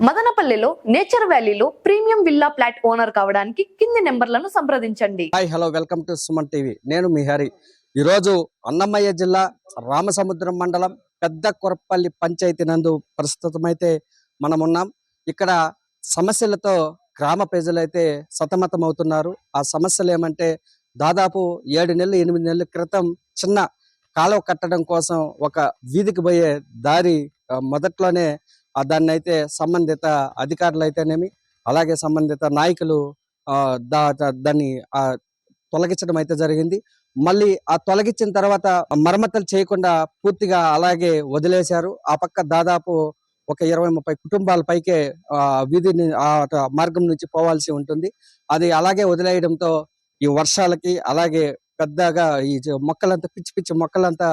మదనపల్లిలో నేచర్ వ్యాలీలో premium villa flat owner కావడానికి కింది నెంబర్లను సంప్రదించండి. Hi hello welcome to Suman TV. నేను మీ హరి. ఈరోజు అన్నమయ్య జిల్లా రామసముద్రం మండలం పెద్ద కొరపల్లి పంచాయతీ నందు ప్రస్తుతమైతే మనం ఉన్నాం. ఇక్కడ సమస్యలతో గ్రామ ప్రజలైతే సతమతం అవుతున్నారు. ఆ సమస్యలు ఏమంటే దాదాపు 7 నెలలు 8 నెలల క్రితం చిన్న కాలువ కట్టడం కోసం ఒక వీధికి పోయే దారి మొదట్లోనే దాన్ని అయితే సంబంధిత అధికారులు అయితేనేమి అలాగే సంబంధిత నాయకులు దాన్ని తొలగించడం అయితే జరిగింది. మళ్ళీ ఆ తొలగించిన తర్వాత మరమ్మతులు చేయకుండా పూర్తిగా అలాగే వదిలేశారు. ఆ పక్క దాదాపు ఒక 20-30 కుటుంబాల పైకే వీధిని మార్గం నుంచి పోవాల్సి ఉంటుంది. అది అలాగే వదిలేయడంతో ఈ వర్షాలకి అలాగే పెద్దగా ఈ మొక్కలంతా పిచ్చి పిచ్చి మొక్కలంతా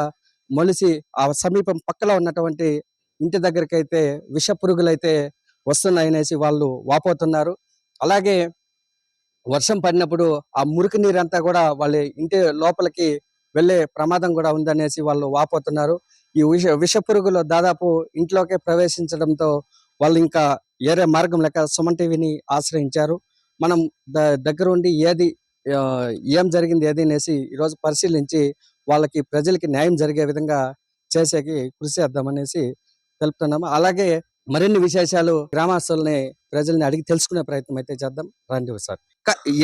మొలిసి ఆ సమీపం పక్కలో ఉన్నటువంటి ఇంటి దగ్గరికి అయితే విష పురుగులైతే వస్తున్నాయనేసి వాళ్ళు వాపోతున్నారు. అలాగే వర్షం పడినప్పుడు ఆ మురికి నీరంతా కూడా వాళ్ళ ఇంటి లోపలికి వెళ్ళే ప్రమాదం కూడా ఉందనేసి వాళ్ళు వాపోతున్నారు. ఈ విష పురుగులు దాదాపు ఇంట్లోకే ప్రవేశించడంతో వాళ్ళు ఇంకా ఏరే మార్గం లేక సుమన్ టీవీని ఆశ్రయించారు. మనం దగ్గర ఉండి ఏం జరిగింది ఏది అనేసి ఈరోజు పరిశీలించి వాళ్ళకి ప్రజలకి న్యాయం జరిగే విధంగా చేసేకి కృషి చేద్దామనేసి తెలుపుతున్నాము. అలాగే మరిన్ని విశేషాలు గ్రామస్తుల్ని ప్రజల్ని అడిగి తెలుసుకునే ప్రయత్నం అయితే చేద్దాం రండి సార్.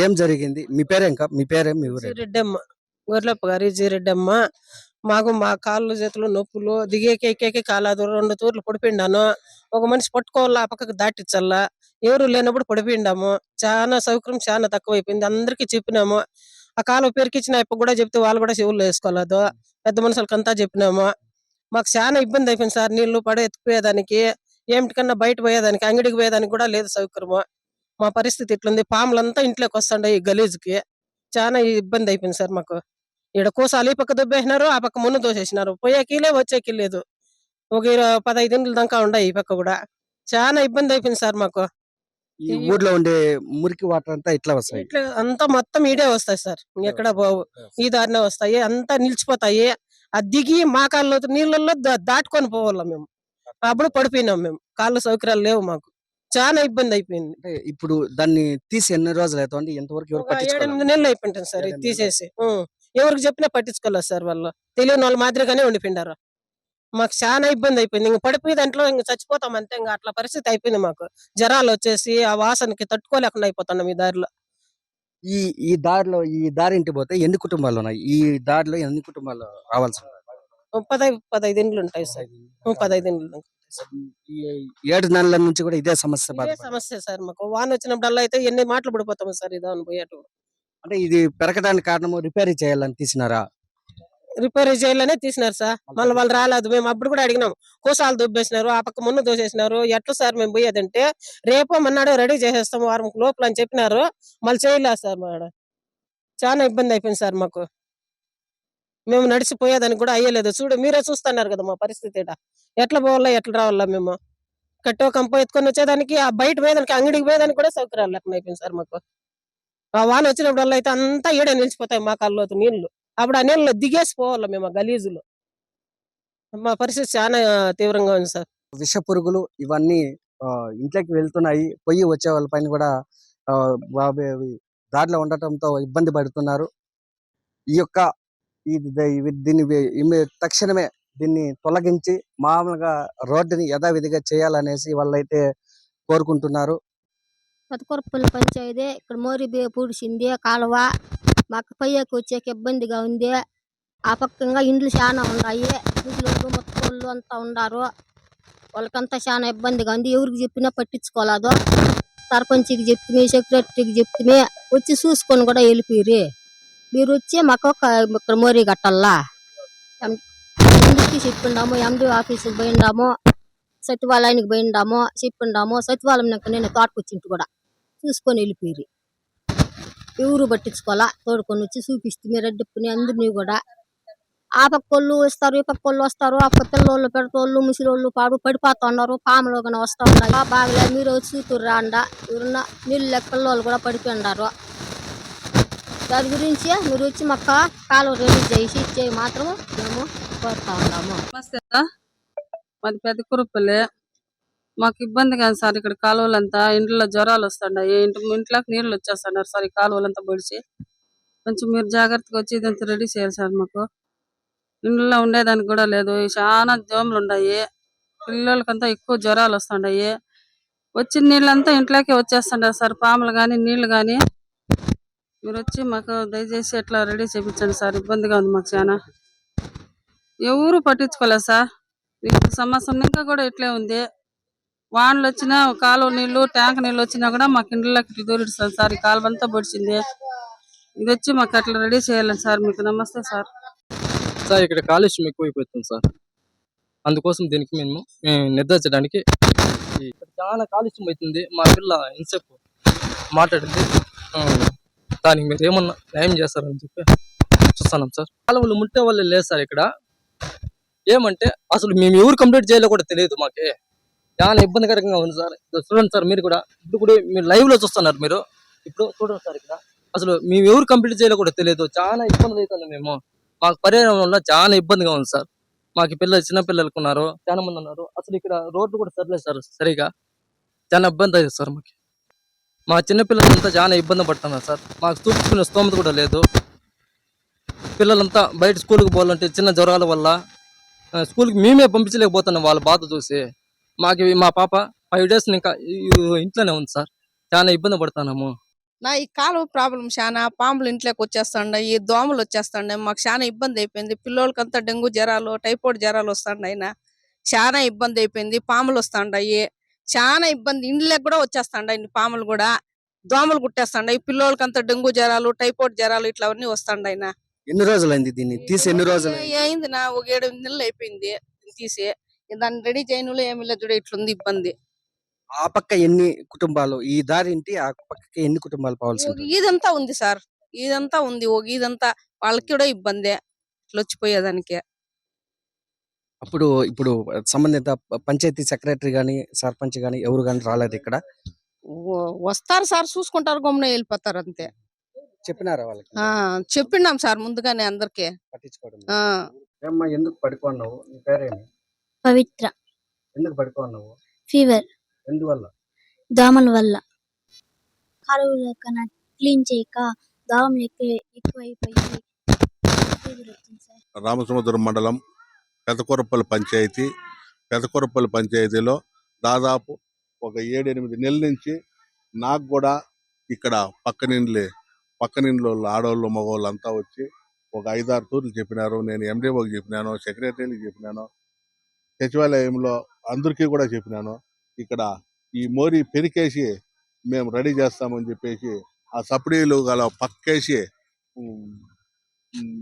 ఏం జరిగింది? మీ పేరేం మీ పేరేం మీ ఊరు? రెడ్డమ్మ, గొర్రెప్ప గారి రెడ్డమ్మ. మా కాళ్ళు చేతులు నొప్పులు దిగేకి కాలాదు 2 తూర్లు పడిపోయిండాను. ఒక మనిషి పట్టుకోవాలా, ఆ పక్కకు దాటిచ్చల్లా, ఎవరు లేనప్పుడు పడిపోయిండాము. చాలా సౌకర్యం చాలా తక్కువైపోయింది. అందరికి చెప్పినాము. ఆ కాలువ పెరికిచ్చిన ఇప్పుడు కూడా చెప్తే వాళ్ళు కూడా చెవుల్లో వేసుకోలేదు. పెద్ద మనుషులకంతా చెప్పినాము. మాకు చాలా ఇబ్బంది అయిపోయింది సార్. నీళ్లు ఎత్తుకుపోయేదానికి, ఏమిటికన్నా బయట పోయేదానికి, అంగడికి పోయేదానికి కూడా లేదు సౌకర్యము. మా పరిస్థితి ఇట్లుంది. పాములంతా ఇంట్లోకి వస్తుండే ఈ గలీజ్కి. చాలా ఇబ్బంది అయిపోయింది సార్ మాకు. ఈడ కూసాలు ఈ పక్క దుబ్బేసినారు, ఆ పక్క మున్ను దోసేసినారు. పోయేకీలే వచ్చేకి లేదు. ఒక 15 ఇండ్ల దాకా ఉన్నాయి ఈ పక్క కూడా. చాలా ఇబ్బంది అయిపోయింది సార్ మాకు. ఈ ఊర్లో ఉండే మురికి వాటర్ అంతా ఇట్లా వస్తాయి. ఇట్లా అంతా మొత్తం ఈడే వస్తాయి సార్. ఎక్కడ పోవు, ఈ దారినే వస్తాయి. అంతా నిలిచిపోతాయి. అది దిగి మా కాళ్ళలో నీళ్ళల్లో దాటుకొని పోవాలా మేము. అప్పుడు పడిపోయినాం మేము. కాళ్ళ సౌకర్యాలు లేవు మాకు. చాలా ఇబ్బంది అయిపోయింది. ఇప్పుడు దాన్ని తీసి ఎన్ని రోజులు అవుతుంది? ఎంతవరకు 7-8 నెలలు అయిపోయింటుంది సార్ ఇది తీసేసి. ఎవరికి చెప్పినా పట్టించుకోలేదు సార్. వాళ్ళు తెలియని వాళ్ళ మాదిరిగానే ఉండిపోయినారు. మాకు చాలా ఇబ్బంది అయిపోయింది. ఇంక పడిపోయి దాంట్లో ఇంక చచ్చిపోతాం అంతే. ఇంకా అట్లా పరిస్థితి అయిపోయింది మాకు. జ్వరాలు వచ్చేసి ఆ వాసనకి తట్టుకోలేకుండా అయిపోతున్నాం ఈ దారిలో. ఈ దారిలో ఈ దారి ఇంటి పోతే ఎన్ని కుటుంబాలు ఉన్నాయి? ఈ దారిలో ఎన్ని కుటుంబాలు రావాల్సి 15 ఇండ్లు ఉంటాయి సార్. 15 ఇండ్లు. ఈ 7 నెలల నుంచి కూడా ఇదే సమస్య. సమస్య సార్ మాకు. వాన వచ్చినప్పుడల్లా అయితే ఎన్ని మాటలు పడిపోతాము సార్. ఇదాని పోయేటు అంటే ఇది పెరగడానికి కారణము రిపేర్ చేయాలని తీసినారా? రిపేర్ చేయాలనే తీసినారు సార్. మళ్ళీ వాళ్ళు రాలేదు. మేము అప్పుడు కూడా అడిగినాం. కోసాలు దుబ్బేసినారు, ఆ పక్క మున్ను దోసేసినారు. ఎట్లా సార్ మేము పోయేదంటే రేపో మన్నాడో రెడీ చేసేస్తాము వారం లోపల అని చెప్పినారు. మళ్ళీ చేయలేదు సార్. మేడం చాలా ఇబ్బంది అయిపోయింది సార్ మాకు. మేము నడిచిపోయేదానికి కూడా అయ్యలేదు. మీరే చూస్తున్నారు కదా మా పరిస్థితి. ఎట్లా పోవాలా ఎట్లా రావాలా మేము. కట్టో కంపో ఎత్తుకొని వచ్చేదానికి, ఆ బయట పోయేదానికి, అంగడికి పోయేదానికి కూడా సౌకర్యాలు లేకుండా అయిపోయింది సార్ మాకు. ఆ వాన వచ్చినప్పుడు అయితే అంతా ఈడే నిలిచిపోతాయి మా కాళ్ళలో నీళ్లు. అప్పుడు ఆ నీళ్ళలో దిగేసి పోవాలా మేము ఆ గలీజులు. మా పరిస్థితి చాలా తీవ్రంగా ఉంది సార్. విష పురుగులు ఇవన్నీ ఇంట్లోకి వెళ్తున్నాయి. పొయ్యి వచ్చే వాళ్ళ పైన కూడా దారిలో ఉండటంతో ఇబ్బంది పడుతున్నారు. ఈ యొక్క దీన్ని తక్షణమే దీన్ని తొలగించి మామూలుగా రోడ్డుని యథావిధిగా చేయాలనేసి వాళ్ళైతే కోరుకుంటున్నారు. కొత్తకొరపల్లి పంచాయతీ ఇక్కడ మోరి పూడిసింది కాలువ. మాకు పయ్యకి వచ్చేకి ఇబ్బందిగా ఉంది. ఆ పక్కంగా ఇండ్లు చాలా ఉన్నాయి. ముసలోళ్ళు మొత్తోళ్ళు అంతా ఉన్నారు. వాళ్ళకంతా చాలా ఇబ్బందిగా ఉంది. ఎవరికి చెప్పినా పట్టించుకోలేదు. సర్పంచ్కి చెప్తే, సెక్రటరీకి చెప్తే వచ్చి చూసుకొని కూడా వెళ్ళిపోయి. మీరు వచ్చి మాకు ఇక్కడ మోరీ కట్టాలా ఇంటికి చెప్పిండాము. ఎండి ఆఫీసుకి పోయిండాము, సచివాలయానికి పోయిండాము, చెప్పిండాము. సచివాలయం నేను తోటకొచ్చింటి కూడా చూసుకొని వెళ్ళిపోయి. ఎవరు పట్టించుకోవాలా. తోడుకొని వచ్చి చూపిస్తే రెడ్డిప్పుని అందరినీ కూడా. ఆ పక్కోళ్ళు వస్తారు, ఈ పక్కోళ్ళు వస్తారు. ఆ పక్క పిల్లోళ్ళు పెడతోళ్ళు ముసలోళ్ళు పడిపోతా ఉన్నారు. పాములు కానీ వస్తూ ఉన్నాయి. బాగలే మీరు వచ్చి చూతురు రాండా. ఎవరున్న నీళ్ళు పిల్లోళ్ళు కూడా పడిపోయినారు. దాని గురించి మీరు వచ్చి మాకు కాలువ రెడీ చేసి ఇచ్చేవి మాత్రము మేము కోరుతా ఉన్నాము. మాది పెద్ద కురుపల్లి. మాకు ఇబ్బంది కాదు సార్. ఇక్కడ కాలువలంతా ఇంట్లో జ్వరాలు వస్తున్నాయి, ఇంట్లోకి నీళ్లు వచ్చేస్తున్నారు సార్. ఈ కాలువలంతా పొడిచి కొంచెం మీరు జాగ్రత్తగా వచ్చి ఇదంతా రెడీ చేయాలి సార్. మాకు ఇంట్లో ఉండేదానికి కూడా లేదు, చాలా దోమలు ఉన్నాయి, పిల్లలకంతా ఎక్కువ జ్వరాలు వస్తున్నాయి. వచ్చిన నీళ్ళంతా ఇంట్లోకి వచ్చేస్తుంటారు సార్, పాములు కానీ నీళ్లు కానీ. మీరు వచ్చి మాకు దయచేసి ఎట్లా రెడీ చేయించండి సార్. ఇబ్బందిగా ఉంది మాకు చాలా. ఎవరు పట్టించుకోలేదు సార్. ఈ సంవత్సరం ఇంకా కూడా ఇట్లే ఉంది. వానలు వచ్చినా కాలువ నీళ్లు ట్యాంక్ నీళ్లు వచ్చినా కూడా మాకు ఇండ్లకి దూరిస్తాను సార్. ఈ కాలువ అంతా పొడిచింది. ఇది వచ్చి మాకు అట్లా రెడీ చేయాలని సార్. మీకు నమస్తే సార్. సార్ ఇక్కడ కాలుష్యం ఎక్కువైపోతుంది సార్. అందుకోసం దీనికి మేము నిర్ధారించడానికి ఇక్కడ చాలా కాలుష్యం అవుతుంది. మా పిల్ల ఎంతసేపు మాట్లాడింది, దానికి మీరు ఏమన్నా న్యాయం చేస్తారని చెప్పి చూస్తున్నాం సార్. కాలువలు ముట్టే వాళ్ళు లేదు సార్ ఇక్కడ. ఏమంటే అసలు మేము ఎవరు కంప్లీట్ చేయాలో కూడా తెలియదు. మాకే చాలా ఇబ్బందికరంగా ఉంది సార్. చూడండి సార్, మీరు కూడా ఇప్పుడు మీరు లైవ్ లో చూస్తున్నారు. మీరు ఇప్పుడు చూడండి సార్, ఇక్కడ అసలు మేము ఎవరు కంప్లీట్ చేయాలో కూడా తెలియదు. చాలా ఇబ్బంది అవుతుంది. మేము మాకు పర్యావరణం వల్ల చాలా ఇబ్బందిగా ఉంది సార్. మాకు చిన్న పిల్లలకు ఉన్నారు, చాలా మంది ఉన్నారు. అసలు ఇక్కడ రోడ్లు కూడా సరిలేదు సార్ సరిగా. చాలా ఇబ్బంది అవుతుంది సార్. మా చిన్న పిల్లలంతా చాలా ఇబ్బంది పడుతున్నారు సార్. మాకు చూపించుకునే స్తోమత కూడా లేదు. పిల్లలంతా బయట స్కూల్కి పోవాలంటే చిన్న జ్వరాల వల్ల స్కూల్కి మేమే పంపించలేకపోతున్నాం వాళ్ళ బాధ చూసి. మా పాప 5 days ఇంకా ఇంట్లోనే ఉంది సార్. చాలా ఇబ్బంది పడుతున్నాము. ఈ కాలువ ప్రాబ్లం చాలా. పాములు ఇంట్లోకి వచ్చేస్తున్నాయి, దోమలు వచ్చేస్తున్నాయి. మాకు చాలా ఇబ్బంది అయిపోయింది. పిల్లోళ్ళకంతా డెంగ్యూ జ్వరాలు, టైఫాయిడ్ జ్వరాలు వస్తున్నాయి. చాలా ఇబ్బంది అయిపోయింది. పాములు వస్తున్నాయి, చాలా ఇబ్బంది. ఇండ్లకు కూడా వచ్చేస్తున్నాయి పాములు కూడా. దోమలు కుట్టేస్తున్నాయి. పిల్లోళ్ళకంతా డెంగ్యూ జ్వరాలు, టైఫాయిడ్ జ్వరాలు ఇట్లవన్నీ వస్తున్నాయి. ఎన్ని రోజులైంది దీన్ని తీసి? ఎన్ని రోజులు అయింది ఒక 7-8 నెలలు అయిపోయింది తీసి. దాన్ని రెడీ చేయనులో ఏమి లేదు చూడ, ఇట్లుంది ఇబ్బంది. ఆ పక్క ఎన్ని కుటుంబాలు, ఈ దారి ఇంటి ఆ పక్కకి ఎన్ని కుటుంబాలు పోవాల్సి ఉంటుంది? ఇదంతా ఉంది సార్, ఇదంతా ఉంది. ఇదంతా వాళ్ళకి కూడా ఇబ్బందే ఇట్లా వచ్చిపోయేదానికి. ఇప్పుడు సంబంధిత పంచాయతీ సెక్రటరీ గాని సర్పంచ్ గాని ఎవరు గాని రాలేదు ఇక్కడ? వస్తారు సార్, చూసుకుంటారు, గమ్మున వెళ్ళిపోతారు అంతే. చెప్పినారా వాళ్ళకి? చెప్పినాం సార్ ముందుగానే అందరికి. పట్టించుకోవడం. ఏమ్మా, ఎందుకు పడుకున్నావు? నీ పేరేమి? పవిత్ర. ఎందుకు పడుకున్నావు? ఫీవర్. ఎందువల్ల? దోమల వల్ల. కాలువలు క్లీన్ చేయక దోమలు ఎక్కువైపోయి ఫీవర్ వచ్చింది సార్. రామసముద్రం మండలం పెదకూరపల్లి పంచాయతీ. పెదకూరపల్లి పంచాయతీలో దాదాపు ఒక 7-8 నెలల నుంచి నాకు కూడా ఇక్కడ పక్కనిండ్లు ఆడవాళ్ళు మగవాళ్ళు అంతా వచ్చి ఒక 5-6 తూర్లు చెప్పినారు. నేను ఎండిఓకి చెప్పినాను, సెక్రటరీకి చెప్పినాను, సచివాలయంలో అందరికీ కూడా చెప్పినాను. ఇక్కడ ఈ మోరీ పెరికేసి మేము రెడీ చేస్తామని చెప్పేసి ఆ సబ్సిడీలు గల పక్కేసి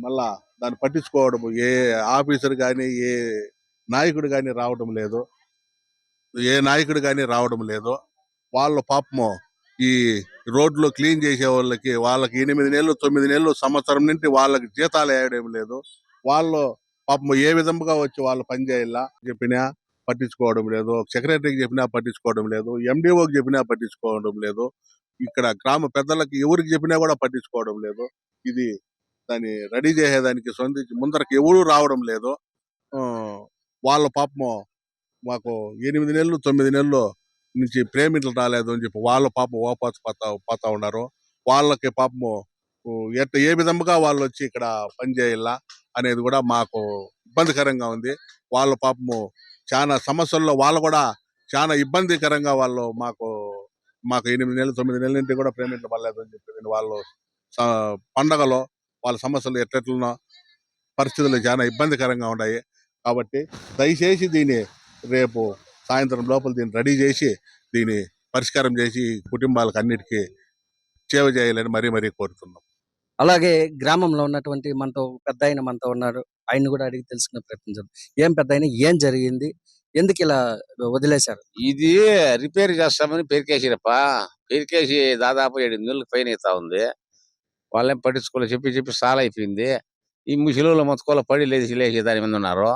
మళ్ళా దాన్ని పట్టించుకోవడం ఏ ఆఫీసర్ కానీ ఏ నాయకుడు కానీ రావడం లేదు. వాళ్ళ పాపము ఈ రోడ్లు క్లీన్ చేసే వాళ్ళకి 8 నెలలు 9 నెలలు సంవత్సరం నుండి వాళ్ళకి జీతాలు వేయడం లేదు. వాళ్ళు పాపము ఏ విధంగా వచ్చి వాళ్ళు పని చేయాలా చెప్పినా పట్టించుకోవడం లేదు. సెక్రటరీకి చెప్పినా పట్టించుకోవడం లేదు. ఎండిఓకి చెప్పినా పట్టించుకోవడం లేదు. ఇక్కడ గ్రామ పెద్దలకి ఎవరికి చెప్పినా కూడా పట్టించుకోవడం లేదు. ఇది దాన్ని రెడీ చేసేదానికి ముందరకు ఎవరు రావడం లేదు. వాళ్ళ పాపము మాకు 8 నెలలు 9 నెలలు నుంచి పేమెంట్లు రాలేదు అని చెప్పి వాళ్ళ పాపం ఓపాస్ పోతా ఉన్నారు. వాళ్ళకి పాపము ఏ విధంగా వాళ్ళు వచ్చి ఇక్కడ పని చేయాలా అనేది కూడా మాకు ఇబ్బందికరంగా ఉంది. వాళ్ళ పాపము చాలా సమస్యల్లో వాళ్ళు కూడా చాలా ఇబ్బందికరంగా వాళ్ళు మాకు 8 నెలలు 9 నెలల నుండి కూడా పేమెంట్లు పడలేదు అని చెప్పి వాళ్ళు పండగలో వాళ్ళ సమస్యలు ఎట్లెట్లనో పరిస్థితులు చాలా ఇబ్బందికరంగా ఉన్నాయి. కాబట్టి దయచేసి దీన్ని రేపు సాయంత్రం లోపల దీన్ని రెడీ చేసి దీన్ని పరిష్కారం చేసి కుటుంబాలకు అన్నిటికీ సేవ చేయాలని మరీ కోరుతున్నాం. అలాగే గ్రామంలో ఉన్నటువంటి మనతో ఉన్నాడు. ఆయన కూడా అడిగి తెలుసుకునే ప్రయత్నించారు. ఏం పెద్దాయన, ఏం జరిగింది? ఎందుకు ఇలా వదిలేశారు? ఇది రిపేర్ చేస్తామని పెరికేసి దాదాపు 7 నెలలకు పైన అవుతా ఉంది. వాళ్ళేం పట్టించుకోలేదు. చెప్పి సాల్ అయిపోయింది. ఈ ముసలిలో మొత్తుకోలో పడి లేచి దాని మీద ఉన్నారు.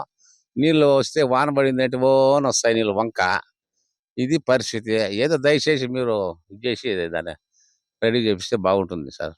నీళ్ళు వస్తే వాన పడిందంటే ఓన్ వస్తాయి నీళ్ళు వంక. ఇది పరిస్థితి. ఏదో దయచేసి మీరు ఇది చేసి దాన్ని రెడీ చేపిస్తే బాగుంటుంది సార్.